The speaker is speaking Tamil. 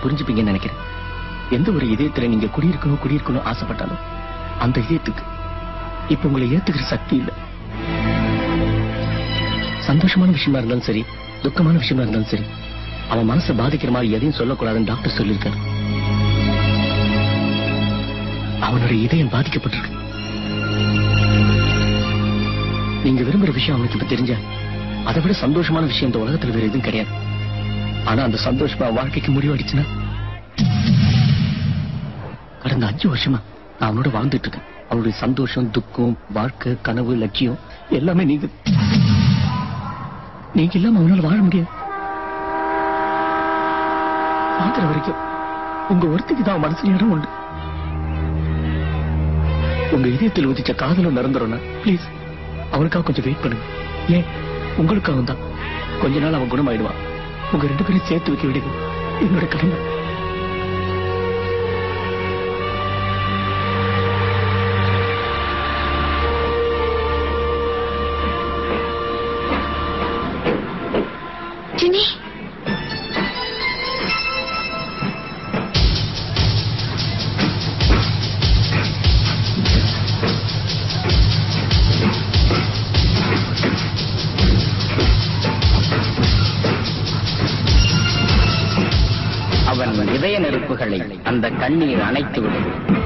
புரிஞ்சுப்பீங்கன்னு நினைக்கிறேன். எந்த ஒரு இதயத்துல நீங்க குடியிருக்கணும் ஆசைப்பட்டாலும் அந்த இதயத்துக்கு இப்ப உங்களை ஏத்துக்கிற சக்தி இல்ல. சந்தோஷமான விஷயமா இருந்தாலும் சரி, துக்கமான விஷயமா இருந்தாலும் சரி, அவன் மனசை பாதிக்கிற மாதிரி எதையும் சொல்லக்கூடாதுன்னு டாக்டர் சொல்லியிருக்காரு. அவனோட இதயம் பாதிக்கப்பட்டிருக்கு. நீங்க விரும்புற விஷயம் அவனுக்கு இப்ப தெரிஞ்சா அதை விட சந்தோஷமான விஷயம் இந்த உலகத்துல வேற எதுவும் கிடையாது. ஆனா அந்த சந்தோஷமா வாழ்க்கைக்கு முடிவடிச்சுன்னா, கடந்த 5 வருஷமா நான் அவனோட வாழ்ந்துட்டு இருக்கேன். அவனுடைய சந்தோஷம், துக்கம், வாழ்க்கை, கனவு, லட்சியம் எல்லாமே நீங்க இல்லாம அவனால வாழ முடியாது. பாக்குற வரைக்கும் உங்க ஒருத்திக்கு தான் மனசுல இடம் உண்டு. உங்க இதயத்தில் உதிச்ச காதலும் நிரந்தரம்னா பிளீஸ் அவனுக்காக கொஞ்சம் வெயிட் பண்ணுங்க. ஏன் உங்களுக்காக தான். கொஞ்ச நாள் அவன் குணமாயிடுவான். உங்க 2 பேரும் சேர்த்து வைக்க விடுங்க. என்னோட கடமை. அவன் இதய நெருப்புகளை அந்த கண்ணீர் அணைத்துவிடும்.